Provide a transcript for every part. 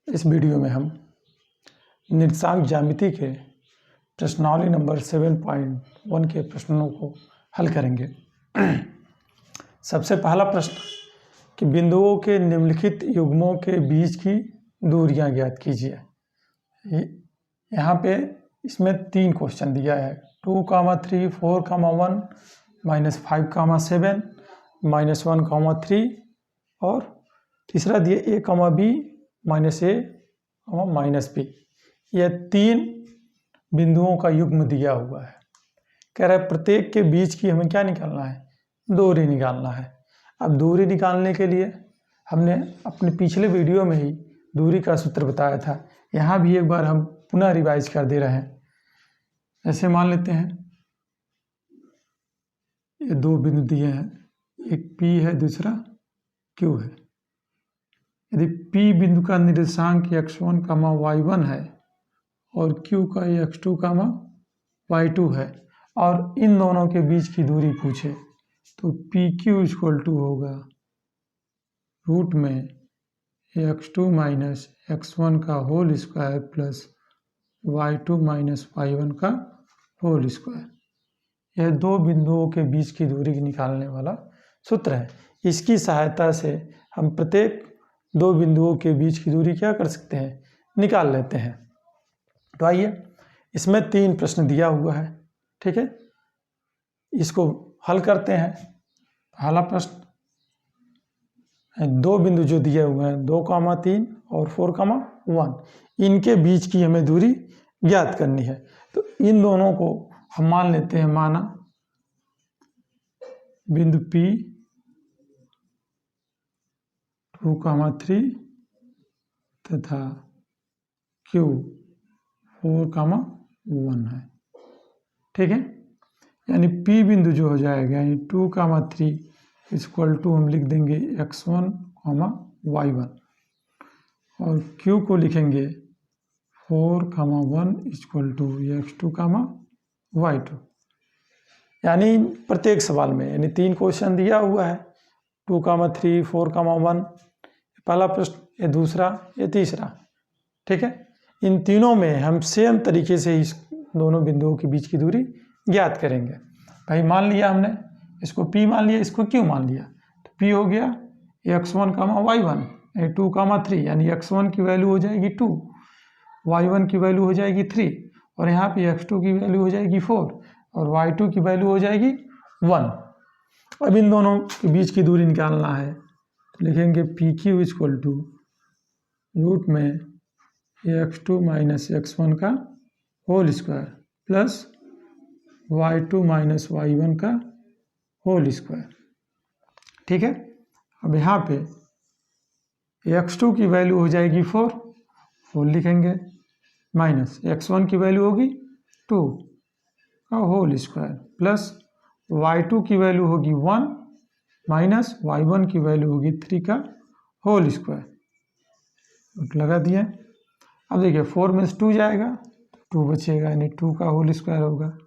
इस वीडियो में हम निर्देशांक ज्यामिति के प्रश्नावली नंबर 7.1 के प्रश्नों को हल करेंगे। सबसे पहला प्रश्न कि बिंदुओं के निम्नलिखित युग्मों के बीच की दूरियां ज्ञात कीजिए। यहाँ पे इसमें 3 क्वेश्चन दिया है, 2, 3, 4, 1, -5, 7, -1, 3 और तीसरा दिए a, b, -a, -b। यह 3 बिंदुओं का युग्म दिया हुआ है। कह रहा है प्रत्येक के बीच की हमें क्या निकालना है, दूरी निकालना है। अब दूरी निकालने के लिए हमने अपने पिछले वीडियो में ही दूरी का सूत्र बताया था। यहाँ भी एक बार हम पुनः रिवाइज कर दे रहे हैं। ऐसे मान लेते हैं ये 2 बिंदु दिए हैं, एक P है, दूसरा Q है। यदि P बिंदु का निर्देशांक x1, y1 है और Q का x2, y2 है और इन दोनों के बीच की दूरी पूछे तो PQ = होगा रूट में x2 - x1 का whole square plus y2 - y1 का होल स्क्वायर। यह 2 बिंदुओं के बीच की दूरी निकालने वाला सूत्र है। इसकी सहायता से हम प्रत्येक 2 बिंदुओं के बीच की दूरी क्या कर सकते हैं, निकाल लेते हैं। तो आइए, इसमें 3 प्रश्न दिया हुआ है, ठीक है, इसको हल करते हैं। पहला प्रश्न, 2 बिंदु जो दिए हुए हैं 2, 3 और 4, 1, इनके बीच की हमें दूरी ज्ञात करनी है। तो इन दोनों को हम मान लेते हैं, माना बिंदु P 2, 3 तथा Q 4, 1 है, ठीक है। यानी P बिंदु जो हो जाएगा, यानी 2, 3 = हम लिख देंगे x1, y1 और Q को लिखेंगे 4, 1 = x2, y2। यानी प्रत्येक सवाल में, यानी 3 क्वेश्चन दिया हुआ है, 2, 3, 4, 1, पहला प्रश्न, ये दूसरा, ये तीसरा, ठीक है। इन तीनों में हम सेम तरीके से इस दोनों बिंदुओं के बीच की दूरी ज्ञात करेंगे। भाई मान लिया हमने, इसको P मान लिया, इसको Q मान लिया, तो P हो गया x1, y1, 2, 3, यानी x1 की वैल्यू हो जाएगी 2, y1 की वैल्यू हो जाएगी 3 और यहाँ पे x2 की वैल्यू हो जाएगी 4 और y2 की वैल्यू हो जाएगी 1। अब इन दोनों के बीच की दूरी निकालना है, तो लिखेंगे PQ = रूट में x2 - x1 का whole square plus y2 - y1 का होल स्क्वायर, ठीक है। अब यहाँ पे x2 की वैल्यू हो जाएगी 4 लिखेंगे, माइनस x1 की वैल्यू होगी 2 का होल स्क्वायर प्लस y2 की वैल्यू होगी 1 माइनस y1 की वैल्यू होगी 3 का होल स्क्वायर। लगा दिए। अब देखिए 4 में से 2 जाएगा, 2 बचेगा, यानी 2 का होल स्क्वायर होगा।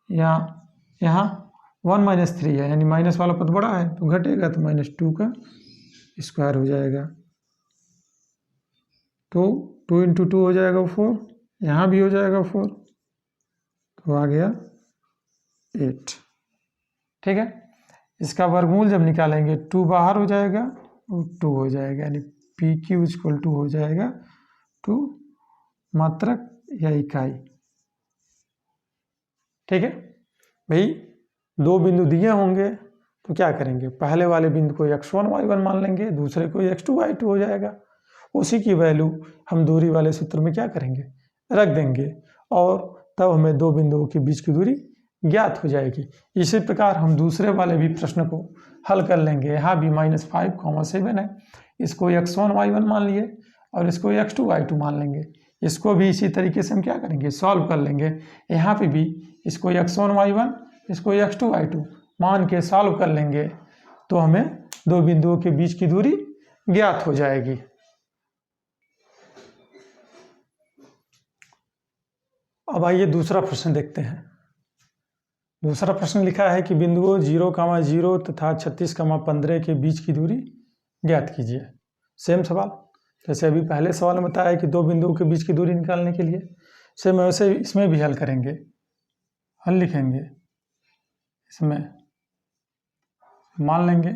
यहाँ 1 - 3 है, यानी माइनस वाला पद बड़ा है तो घटेगा, तो -2 का स्क्वायर हो जाएगा। तो 2 × 2 हो जाएगा 4, यहाँ भी हो जाएगा 4, तो आ गया 8, ठीक है। इसका वर्गमूल जब निकालेंगे 2 बाहर हो जाएगा और 2 हो जाएगा, यानी PQ = हो जाएगा 2 मात्रक या इकाई, ठीक है। भाई 2 बिंदु दिए होंगे तो क्या करेंगे, पहले वाले बिंदु को x1, y1 मान लेंगे, दूसरे को x2, y2 हो जाएगा। उसी की वैल्यू हम दूरी वाले सूत्र में क्या करेंगे, रख देंगे और तब हमें 2 बिंदुओं के बीच की दूरी ज्ञात हो जाएगी। इसी प्रकार हम दूसरे वाले भी प्रश्न को हल कर लेंगे। यहाँ भी -5, 7 है, इसको x1, y1 मान लिए और इसको x2, y2 मान लेंगे। इसको भी इसी तरीके से हम क्या करेंगे, सॉल्व कर लेंगे। यहाँ पे भी इसको x1, y1, इसको x2, y2 मान के सॉल्व कर लेंगे तो हमें 2 बिंदुओं के बीच की दूरी ज्ञात हो जाएगी। अब आइए दूसरा प्रश्न देखते हैं। दूसरा प्रश्न लिखा है कि बिंदुओं 0, 0 तथा 36, 15 के बीच की दूरी ज्ञात कीजिए। सेम सवाल, जैसे अभी पहले सवाल में बताया कि दो बिंदुओं के बीच की दूरी निकालने के लिए, सेम वैसे इसमें भी हल करेंगे। हल लिखेंगे, इसमें मान लेंगे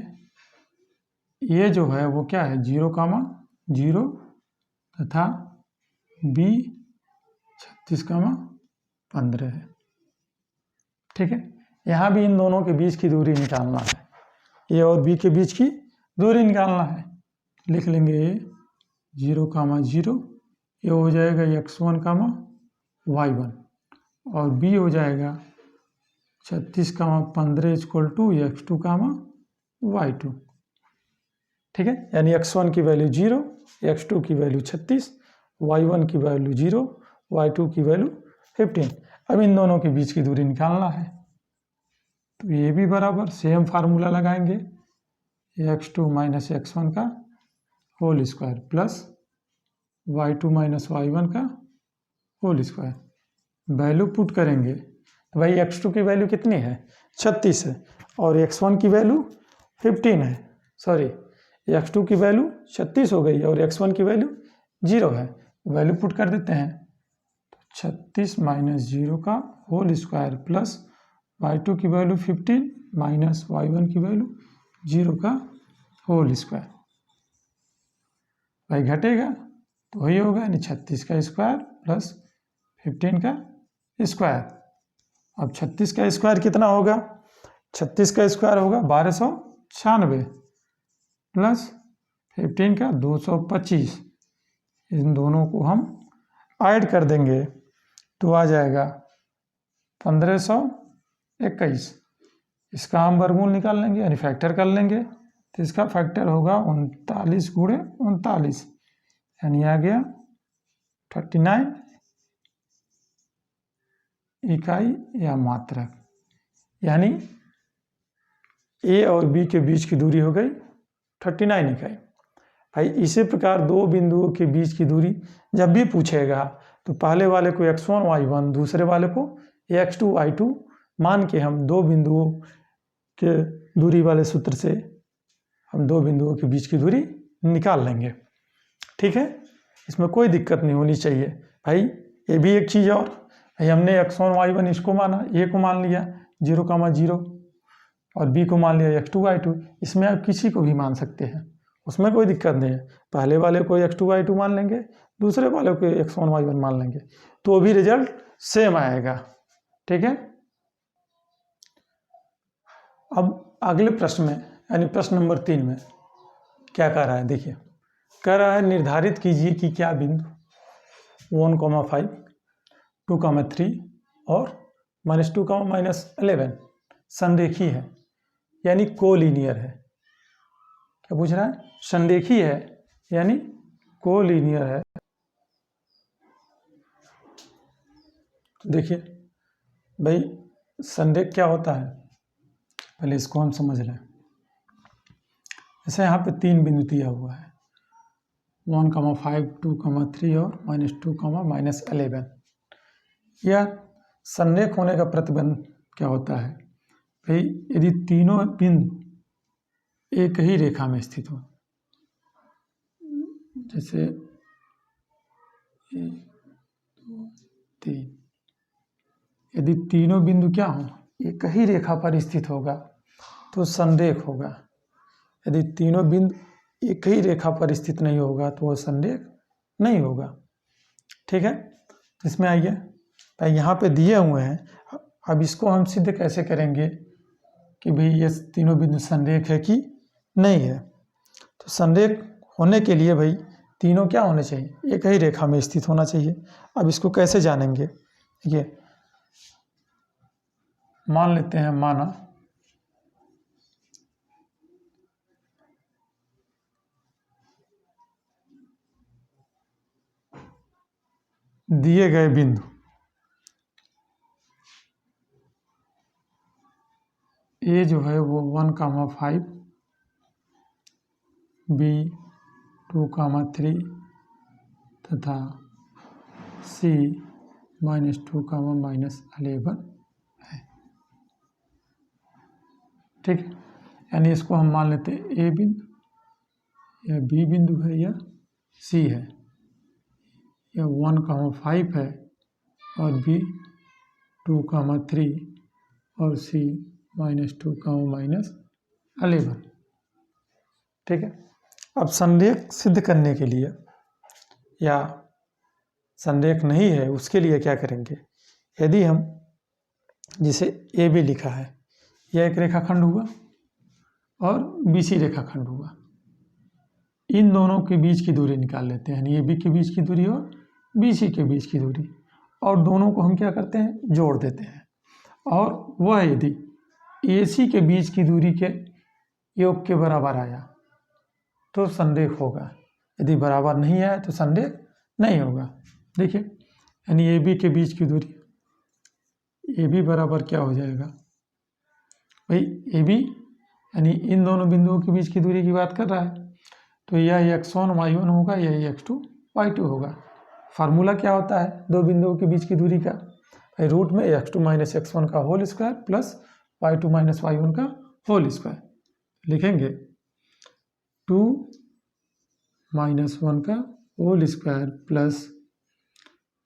ये जो है वो क्या है 0,0 तथा b 36,15 है। ठीक है, यहाँ भी इन दोनों के बीच की दूरी निकालना है, ए और बी के बीच की दूरी निकालना है। लिख लेंगे ए 0,0, ये हो जाएगा x1, y1 और b हो जाएगा 36,15 = x2, y2। ठीक है, यानी x1 की वैल्यू 0, x2 की वैल्यू 36, y1 की वैल्यू 0, y2 की वैल्यू 15। अब इन दोनों के बीच की दूरी निकालना है, तो ये भी बराबर सेम फार्मूला लगाएंगे, x2 - x1 का whole square plus y2 - y1 का होल स्क्वायर। वैल्यू पुट करेंगे तो भाई x2 की वैल्यू कितनी है 36 है और x1 की वैल्यू 15 है। सॉरी, x2 की वैल्यू 36 हो गई और x1 की वैल्यू 0 है। वैल्यू पुट कर देते हैं, 36 - 0 का होल स्क्वायर प्लस y2 की वैल्यू 15 माइनस y1 की वैल्यू 0 का होल स्क्वायर। भाई घटेगा तो वही होगा, यानी 36 का स्क्वायर प्लस 15 का स्क्वायर। अब 36 का स्क्वायर कितना होगा, 36 का स्क्वायर होगा 1296 प्लस 15 का 225। इन दोनों को हम ऐड कर देंगे तो आ जाएगा 1521। इसका हम वर्गमूल निकाल लेंगे, यानी फैक्टर कर लेंगे, तो इसका फैक्टर होगा 39 × 39, यानी आ गया 39 इकाई या मात्रक। यानी ए और बी के बीच की दूरी हो गई 39 इकाई। भाई इसी प्रकार दो बिंदुओं के बीच की दूरी जब भी पूछेगा तो पहले वाले को x1 y1, दूसरे वाले को x2 y2 मान के हम दो बिंदुओं के दूरी वाले सूत्र से हम दो बिंदुओं के बीच की दूरी निकाल लेंगे। ठीक है, इसमें कोई दिक्कत नहीं होनी चाहिए। भाई ये भी एक चीज़, और भाई हमने x1 y1 इसको माना, ए को मान लिया 0,0 और बी को मान लिया x2 y2। इसमें आप किसी को भी मान सकते हैं, उसमें कोई दिक्कत नहीं है। पहले वाले को x2 y2 मान लेंगे, दूसरे वाले को x1 y1 मान लेंगे, तो भी रिजल्ट सेम आएगा। ठीक है, अब अगले प्रश्न में यानी प्रश्न नंबर 3 में क्या कह रहा है, देखिए कह रहा है निर्धारित कीजिए कि क्या बिंदु 1,5, 2,3 और -2, -11 संरेखी है, यानी कोलिनियर है। क्या पूछ रहा है, संरेखी है यानी कोलिनियर है। देखिए भाई संरेख क्या होता है, पहले इसको हम समझ लें। जैसे यहाँ पे 3 बिंदु दिया हुआ है 1,5, 2,3 और -2, -11। यह संरेख होने का प्रतिबंध क्या होता है, भाई यदि तीनों बिंदु एक ही रेखा में स्थित हो, जैसे 1, 2, 3, यदि तीनों बिंदु क्या हो एक ही रेखा पर स्थित होगा तो संरेख होगा। यदि तीनों बिंदु एक ही रेखा पर स्थित नहीं होगा तो वह संरेख नहीं होगा। ठीक है, तो इसमें आइए, भाई यहाँ पे दिए हुए हैं, अब इसको हम सिद्ध कैसे करेंगे कि भाई ये तीनों बिंदु संरेख है कि नहीं है। तो संरेख होने के लिए भाई तीनों क्या होने चाहिए, एक ही रेखा में स्थित होना चाहिए। अब इसको कैसे जानेंगे, ये मान लेते हैं, माना दिए गए बिंदु ए जो है वो 1,5, बी 2,3 तथा सी -2, -11 है। ठीक है, यानी इसको हम मान लेते हैं ए बिंदु या बी बिंदु है या सी है, यह 1,5 है और बी 2,3 और सी -2,-11। ठीक है। अब संरेख सिद्ध करने के लिए या संरेख नहीं है उसके लिए क्या करेंगे, यदि हम जिसे ए बी लिखा है यह एक रेखाखंड हुआ और बी सी रेखाखंड हुआ, इन दोनों के बीच की दूरी निकाल लेते हैं, यानी ए बी के बीच की दूरी और बी सी के बीच की दूरी, और दोनों को हम क्या करते हैं, जोड़ देते हैं। और वह यदि ए सी के बीच की दूरी के योग के बराबर आया तो संरेख होगा, यदि बराबर नहीं आया तो संरेख नहीं होगा। देखिए, यानी ए बी के बीच की दूरी, ए बी बराबर क्या हो जाएगा भाई, ए बी यानी इन दोनों बिंदुओं के बीच की दूरी की बात कर रहा है, तो यह x1 y1 होगा, यह x2 y2 होगा। फार्मूला क्या होता है दो बिंदुओं के बीच की दूरी का, रूट में x2 - x1 का whole square plus y2 - y1 का होल स्क्वायर, लिखेंगे 2 - 1 का होल स्क्वायर प्लस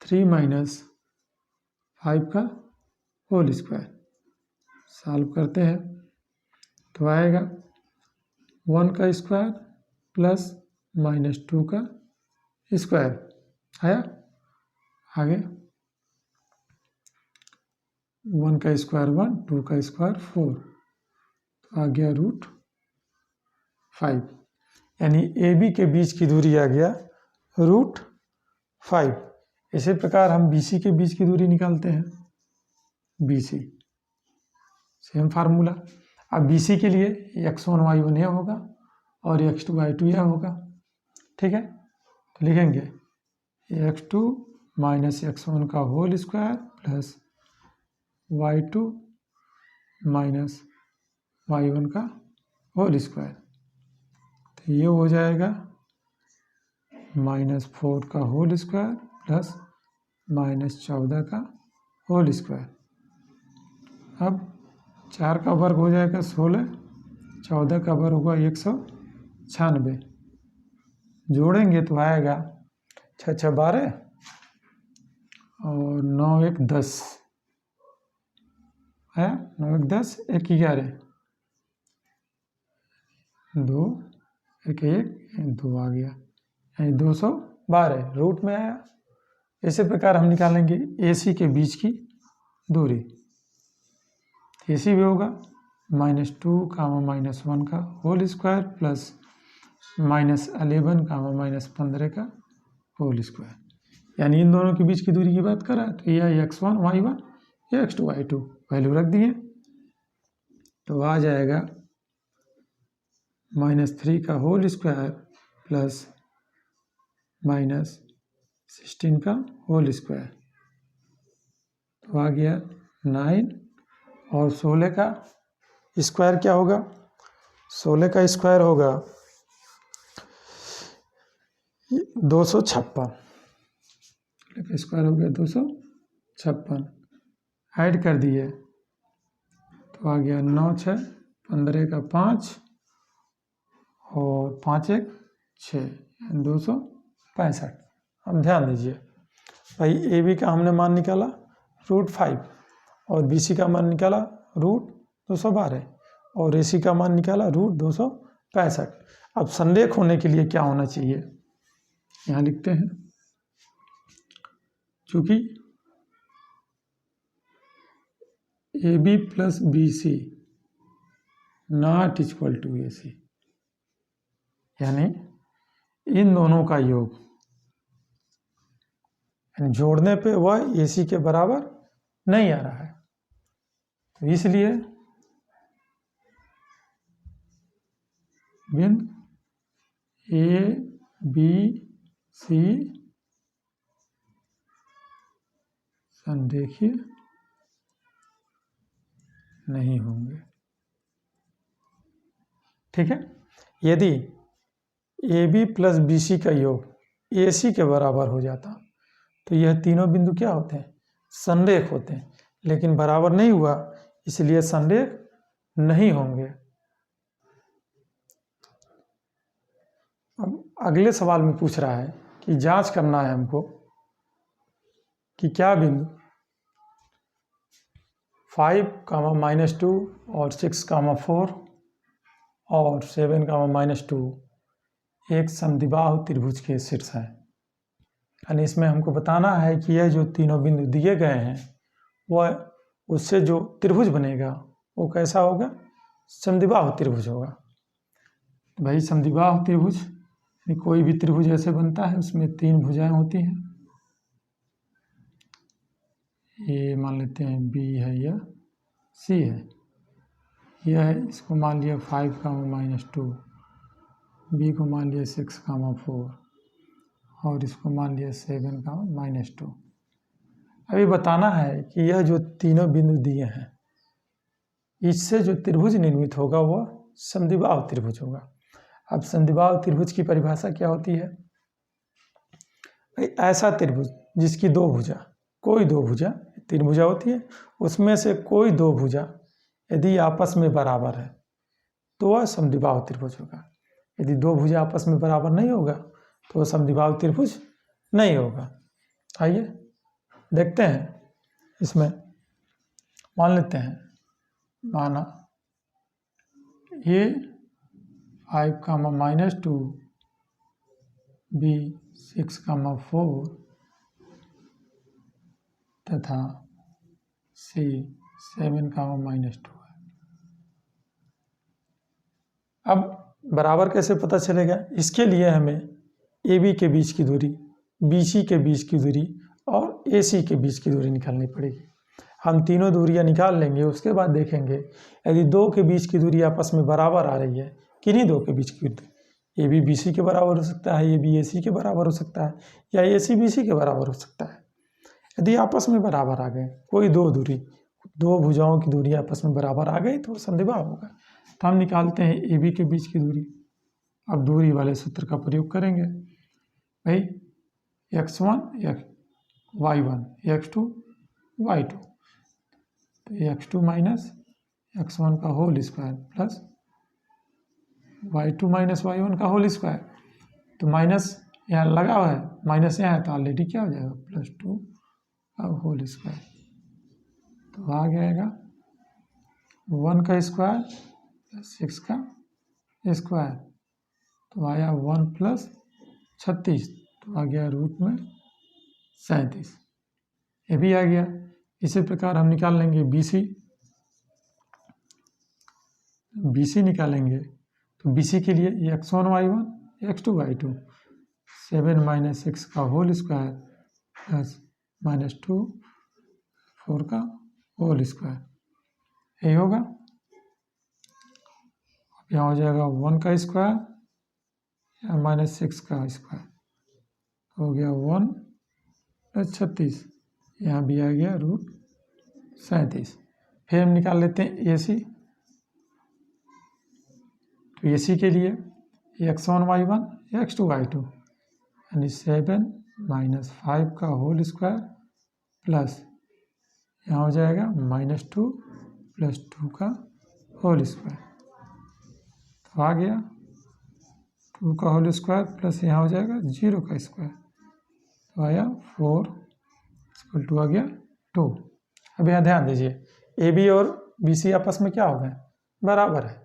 3 - 5 का होल स्क्वायर। सॉल्व करते हैं तो आएगा 1 का स्क्वायर प्लस -2 का स्क्वायर आया, आगे 1 का स्क्वायर 1, 2 का स्क्वायर 4, तो आ गया √5, यानी ए बी के बीच की दूरी आ गया √5। इसी प्रकार हम बी सी के बीच की दूरी निकालते हैं, बी सी सेम फार्मूला। अब बी सी के लिए x1 y1 यह होगा और x2 y2 यह होगा। ठीक है, तो लिखेंगे x2 - x1 का whole square plus y2 - y1 का होल स्क्वायर, तो ये हो जाएगा -4 का होल स्क्वायर प्लस -14 का होल स्क्वायर। अब 4 का वर्ग हो जाएगा 16, 14 का वर्ग होगा 196, जोड़ेंगे तो आएगा 6 6 12 और 9 1 10 आया, 9 1 10, 1 11, 2 1 1 2 आ गया, यानी 212 रूट में आया। इसी प्रकार हम निकालेंगे ए सी के बीच की दूरी, ए सी भी होगा -2, -1 का होल स्क्वायर प्लस -11, -15 का होल स्क्वायर, यानी इन दोनों के बीच की दूरी की बात कर रहा है, तो यह x1 y1 या x2 y2 वैल्यू रख दिए, तो आ जाएगा -3 का होल स्क्वायर प्लस -16 का होल स्क्वायर, तो आ गया 9, और 16 का स्क्वायर क्या होगा, 16 का स्क्वायर होगा 256, स्क्वायर हो गया 256, ऐड कर दिए तो आ गया 9 6 15 का 5 और 5 1 6, 265। अब ध्यान दीजिए भाई, ए बी का हमने मान निकाला √5 और बी सी का मान निकाला √212 और ए सी का मान निकाला √265। अब संरेख होने के लिए क्या होना चाहिए, यहाँ लिखते हैं, चूंकि A B plus B C not equal to A C, यानी इन दोनों का योग जोड़ने पे वह ए सी के बराबर नहीं आ रहा है, तो इसलिए बिंदु ए बी सी संरेखीय नहीं होंगे। ठीक है, यदि A B plus B C का योग ए सी के बराबर हो जाता तो यह तीनों बिंदु क्या होते हैं, संरेख होते हैं, लेकिन बराबर नहीं हुआ इसलिए संरेख नहीं होंगे। अगले सवाल में पूछ रहा है कि जांच करना है हमको कि क्या बिंदु 5, -2 और 6, 4 और 7, -2 एक समद्विबाहु त्रिभुज के शीर्ष है। यानी इसमें हमको बताना है कि यह जो तीनों बिंदु दिए गए हैं वह उससे जो त्रिभुज बनेगा वो कैसा होगा, समद्विबाहु त्रिभुज होगा। भाई समद्विबाहु त्रिभुज कोई भी त्रिभुज ऐसे बनता है उसमें 3 भुजाएं होती हैं। ये मान लेते हैं बी है या सी है, यह है, इसको मान लिया 5, -2, बी को मान लिया 6, 4 और इसको मान लिया 7, -2। अभी बताना है कि यह जो तीनों बिंदु दिए हैं इससे जो त्रिभुज निर्मित होगा वह समद्विबाहु त्रिभुज होगा। अब समद्विबाहु त्रिभुज की परिभाषा क्या होती है, ऐसा त्रिभुज जिसकी 2 भुजा, कोई 2 भुजा, 3 भुजा होती है, उसमें से कोई 2 भुजा यदि आपस में बराबर है तो वह समद्विबाहु त्रिभुज होगा। यदि 2 भुजा आपस में बराबर नहीं होगा तो वह समद्विबाहु त्रिभुज नहीं होगा। आइए देखते हैं, इसमें मान लेते हैं, माना ये 5, -2, बी 6, 4 तथा सी 7, -2 है। अब बराबर कैसे पता चलेगा, इसके लिए हमें ए बी के बीच की दूरी, बी सी के बीच की दूरी और ए सी के बीच की दूरी निकालनी पड़ेगी। हम तीनों दूरियां निकाल लेंगे, उसके बाद देखेंगे यदि 2 के बीच की दूरी आपस में बराबर आ रही है, किन्हीं 2 के बीच की दूरी, ए बी बी सी के बराबर हो सकता है, ए बी ए सी के बराबर हो सकता है, या ए सी बी सी के बराबर हो सकता है। यदि आपस में बराबर आ गए, कोई 2 दूरी, 2 भुजाओं की दूरी आपस में बराबर आ गई तो समद्विबाहु होगा। तो हम निकालते हैं ए बी के बीच की दूरी। अब दूरी वाले सूत्र का प्रयोग करेंगे, भाई x1 y1 x2 y2, तो x2 - x1 का whole square plus y2 - y1 का होल स्क्वायर, तो माइनस यहाँ लगा हुआ है, माइनस यहाँ है तो ऑलरेडी क्या हो जाएगा, +2 का होल स्क्वायर, तो आ जाएगा 1 का स्क्वायर प्लस 6 का स्क्वायर, तो आया 1 + 36, तो आ गया रूट में 37, ये भी आ गया। इसी प्रकार हम निकाल लेंगे बी सी निकालेंगे, तो बी सी के लिए x1 y1 x2 y2, 7 - 6 का होल स्क्वायर प्लस -2 4 का होल स्क्वायर, यही होगा। अब यहाँ हो जाएगा 1 का स्क्वायर या -6 का स्क्वायर, हो गया 1 + 36, यहाँ भी आ गया रूट 37। फिर हम निकाल लेते हैं ए सी, तो ए सी के लिए x1 y1 x2 y2, यानी 7 - 5 का होल स्क्वायर प्लस यहाँ हो जाएगा -2 + 2 का होल स्क्वायर, तो आ गया 2 का होल स्क्वायर प्लस यहाँ हो जाएगा 0 का स्क्वायर, तो आया 4 = आ गया 2। अब यहाँ ध्यान दीजिए, ए बी और बी सी आपस में क्या हो गए, बराबर है।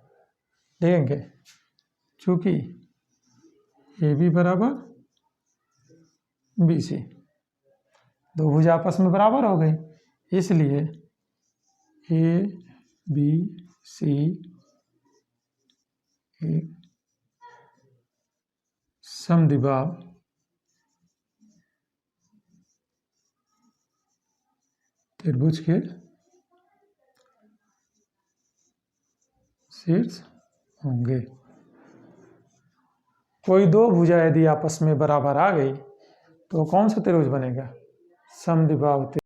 देखेंगे चूँकि ए बी बराबर बी सी, 2 भुजा आपस में बराबर हो गई, इसलिए ए बी सी एक समद्विबाहु त्रिभुज के शीर्ष होंगे। कोई 2 भुजा यदि आपस में बराबर आ गई तो कौन सा त्रिभुज बनेगा, समद्विबाहु त्रिभुज।